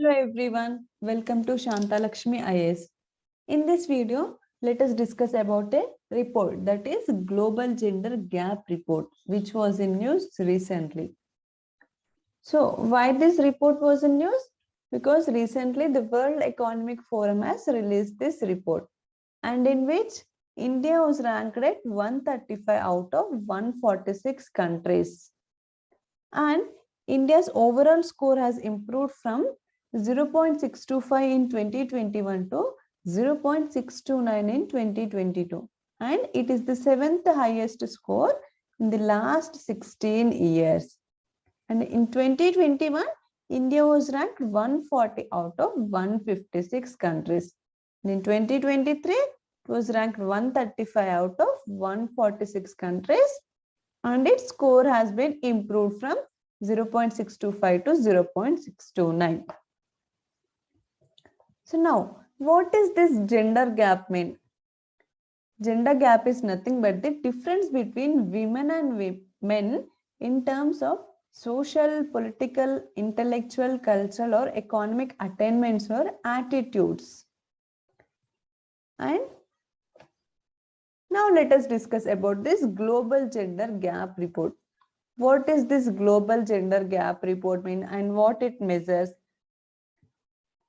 Hello everyone, welcome to Shanta Lakshmi IAS. In this video, let us discuss about a report, that is Global Gender Gap Report, which was in news recently. So why this report was in news? Because recently the World Economic Forum has released this report, and in which India was ranked at 135 out of 146 countries. And India's overall score has improved from 0.625 in 2021 to 0.629 in 2022. And it is the 7th highest score in the last 16 years. And in 2021, India was ranked 140 out of 156 countries. And in 2023, it was ranked 135 out of 146 countries. And its score has been improved from 0.625 to 0.629. So now, what is this gender gap mean? Gender gap is nothing but the difference between women and men in terms of social, political, intellectual, cultural or economic attainments or attitudes. And now let us discuss about this Global Gender Gap Report. What is this Global Gender Gap Report mean and what it measures?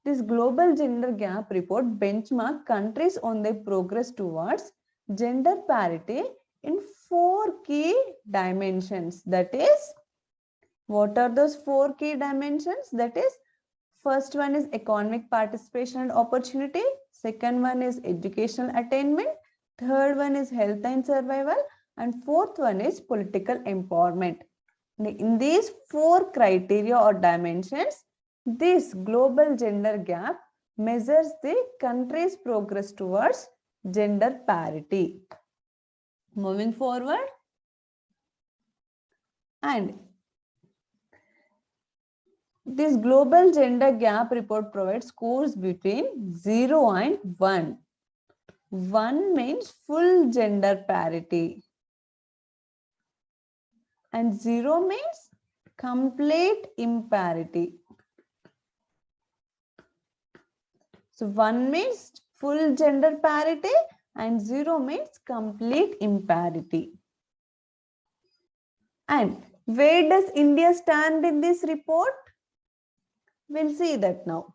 This Global Gender Gap Report benchmarks countries on their progress towards gender parity in 4 key dimensions. That is, what are those 4 key dimensions? That is, first one is economic participation and opportunity. Second one is educational attainment. Third one is health and survival. And fourth one is political empowerment. In these 4 criteria or dimensions, this global gender gap measures the country's progress towards gender parity. Moving forward, and this global gender gap report provides scores between 0 and 1. 1 means full gender parity. And 0 means complete imparity. So 1 means full gender parity and 0 means complete imparity. And where does India stand in this report? We'll see that now.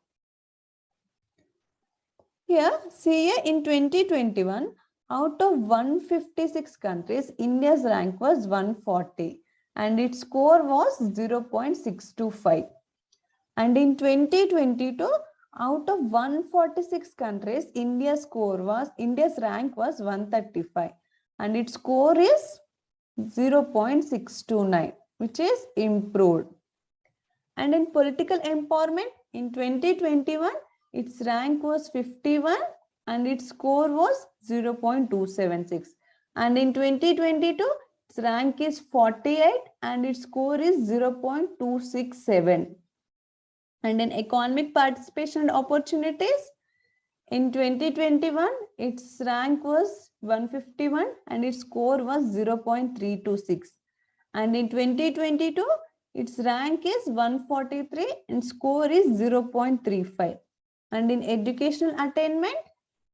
Here, see here in 2021, out of 156 countries, India's rank was 140 and its score was 0.625. And in 2022, out of 146 countries, India's rank was 135 and its score is 0.629, which is improved. And in political empowerment, in 2021, its rank was 51 and its score was 0.276. And in 2022, its rank is 48 and its score is 0.267. And in economic participation and opportunities, in 2021, its rank was 151 and its score was 0.326. And in 2022, its rank is 143 and score is 0.35. And in educational attainment,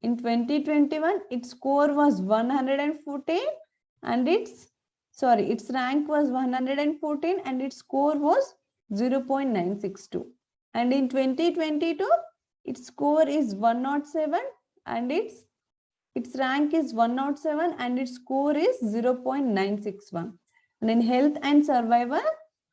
in 2021, its score was 114 and its rank was 114 and its score was 0.962. And in 2022, its score is 107 and its rank is 107 and its score is 0.961. And in health and survival,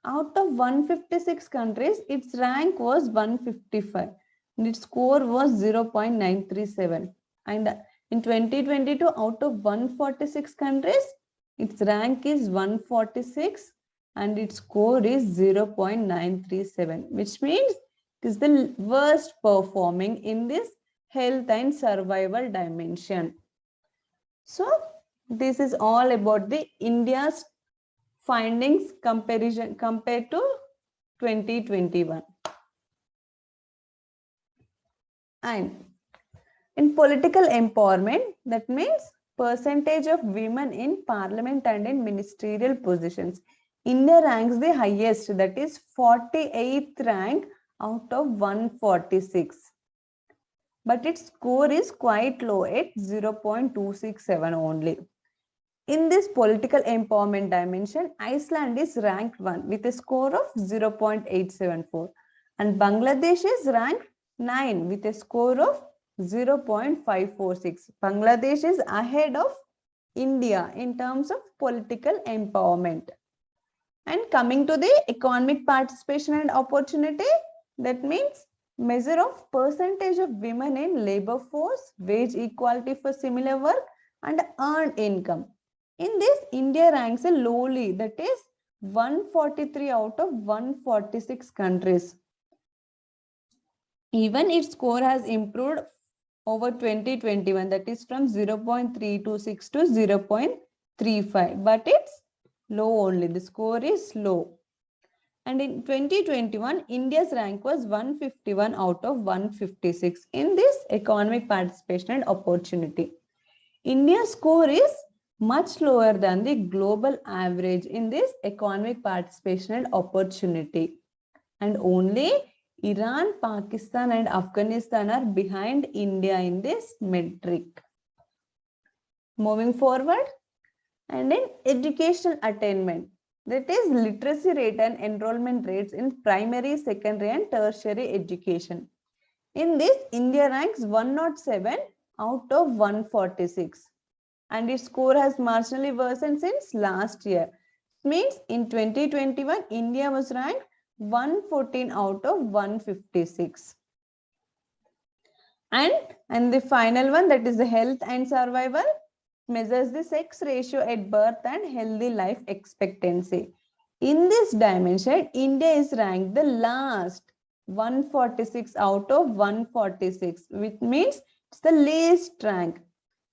out of 156 countries, its rank was 155 and its score was 0.937. And in 2022, out of 146 countries, its rank is 146 and its score is 0.937, which means it is the worst performing in this health and survival dimension. So this is all about the India's findings compared to 2021. And in political empowerment, that means percentage of women in parliament and in ministerial positions. India ranks the highest, that is 48th rank out of 146. But its score is quite low at 0.267 only. In this political empowerment dimension, Iceland is ranked 1 with a score of 0.874 and Bangladesh is ranked 9 with a score of 0.546. Bangladesh is ahead of India in terms of political empowerment. And coming to the economic participation and opportunity, that means measure of percentage of women in labor force, wage equality for similar work and earned income. In this, India ranks a lowly, that is 143 out of 146 countries. Even its score has improved over 2021, that is from 0.326 to 0.35, but it's low only, the score is low. And in 2021, India's rank was 151 out of 156 in this economic participation and opportunity. India's score is much lower than the global average in this economic participation and opportunity. And only Iran, Pakistan and Afghanistan are behind India in this metric. Moving forward, and in educational attainment, that is literacy rate and enrollment rates in primary, secondary and tertiary education. In this, India ranks 107 out of 146 and its score has marginally worsened since last year. It means in 2021, India was ranked 114 out of 156. And the final one, that is the health and survival, measures the sex ratio at birth and healthy life expectancy. In this dimension, India is ranked the last 146 out of 146, which means it's the least rank.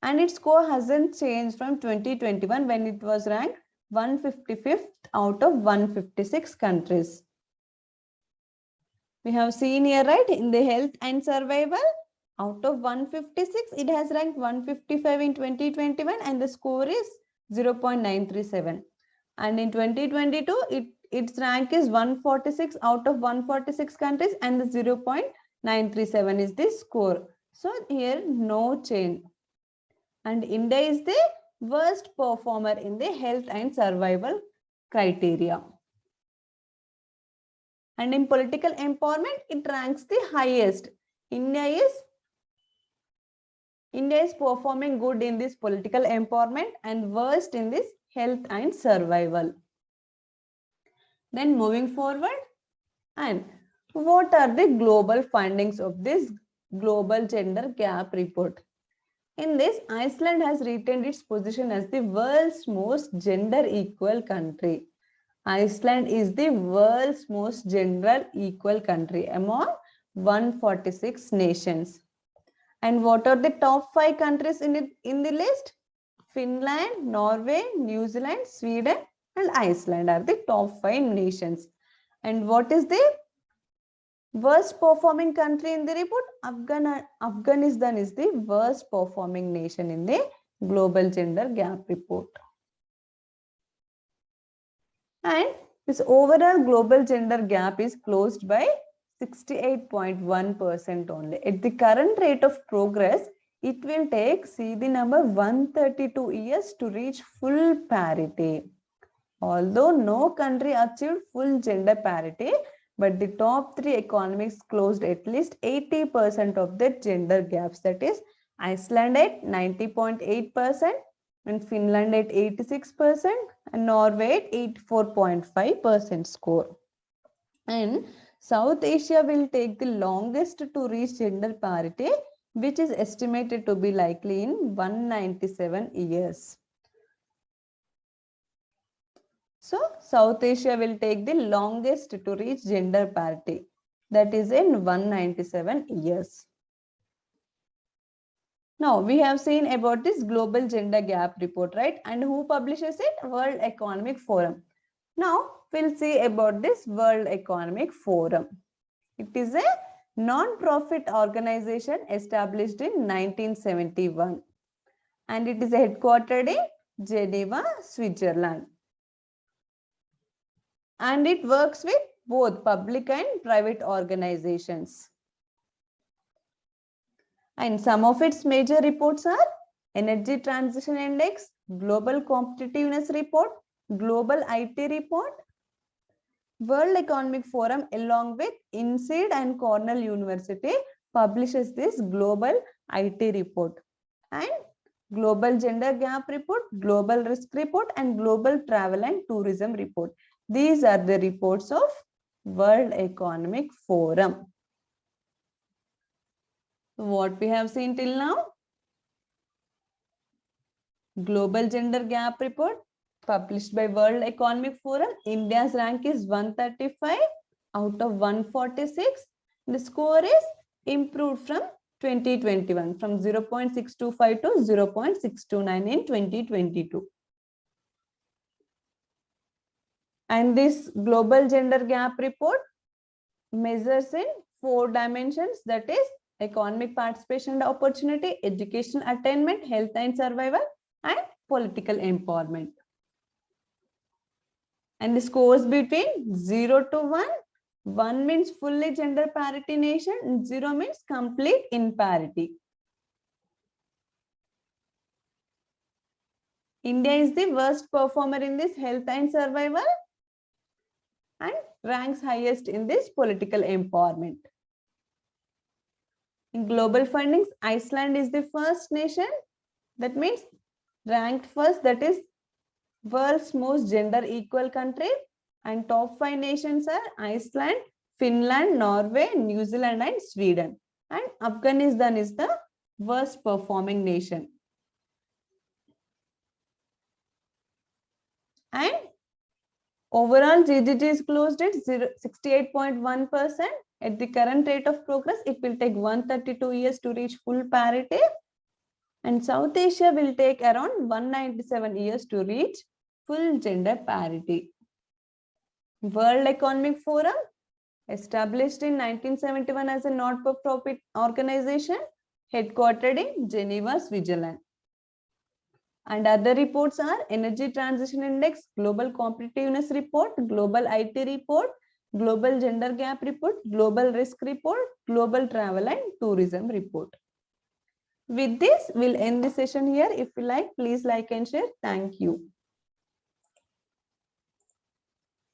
And its score hasn't changed from 2021 when it was ranked 155th out of 156 countries. We have seen here, right, in the health and survival, out of 156, it has ranked 155 in 2021 and the score is 0.937. And in 2022, its rank is 146 out of 146 countries and the 0.937 is the score. So here no change. And India is the worst performer in the health and survival criteria. And in political empowerment, it ranks the highest. India is performing good in this political empowerment and worst in this health and survival. Then moving forward, and what are the global findings of this global gender gap report? In this, Iceland has retained its position as the world's most gender equal country. Iceland is the world's most gender equal country among 146 nations. And what are the top 5 countries in the list? Finland, Norway, New Zealand, Sweden and Iceland are the top 5 nations. And what is the worst performing country in the report? Afghanistan is the worst performing nation in the global gender gap report. And this overall global gender gap is closed by 68.1% only. At the current rate of progress, it will take, see the number, 132 years to reach full parity. Although no country achieved full gender parity, but the top 3 economies closed at least 80% of the gender gaps. That is Iceland at 90.8% and Finland at 86% and Norway at 84.5% score. And South Asia will take the longest to reach gender parity, which is estimated to be likely in 197 years. So, South Asia will take the longest to reach gender parity, that is in 197 years. Now, we have seen about this global gender gap report, right? And who publishes it? World Economic Forum. Now, we'll see about this World Economic Forum. It is a non-profit organization established in 1971 and it is headquartered in Geneva, Switzerland. And it works with both public and private organizations. And some of its major reports are Energy Transition Index, Global Competitiveness Report, Global IT Report, World Economic Forum along with INSEAD and Cornell University publishes this Global IT Report, and Global Gender Gap Report, Global Risk Report, and Global Travel and Tourism Report. These are the reports of World Economic Forum. What we have seen till now? Global Gender Gap Report published by World Economic Forum. India's rank is 135 out of 146. The score is improved from 2021 from 0.625 to 0.629 in 2022. And this Global Gender Gap Report measures in 4 dimensions, that is economic participation and opportunity, education attainment, health and survival, and political empowerment. And the scores between 0 to 1. 1 means fully gender parity nation, and 0 means complete imparity. India is the worst performer in this health and survival and ranks highest in this political empowerment. In global fundings, Iceland is the first nation, that means ranked first, that is world's most gender equal country, and top 5 nations are Iceland, Finland, Norway, New Zealand, and Sweden. And Afghanistan is the worst performing nation. And overall GDP is closed at 68.1%. At the current rate of progress, it will take 132 years to reach full parity. And South Asia will take around 197 years to reach full gender parity. World Economic Forum, established in 1971 as a not-for-profit organization, headquartered in Geneva, Switzerland. And other reports are Energy Transition Index, Global Competitiveness Report, Global IT Report, Global Gender Gap Report, Global Risk Report, Global Travel and Tourism Report. With this, we'll end the session here. If you like, please like and share. Thank you.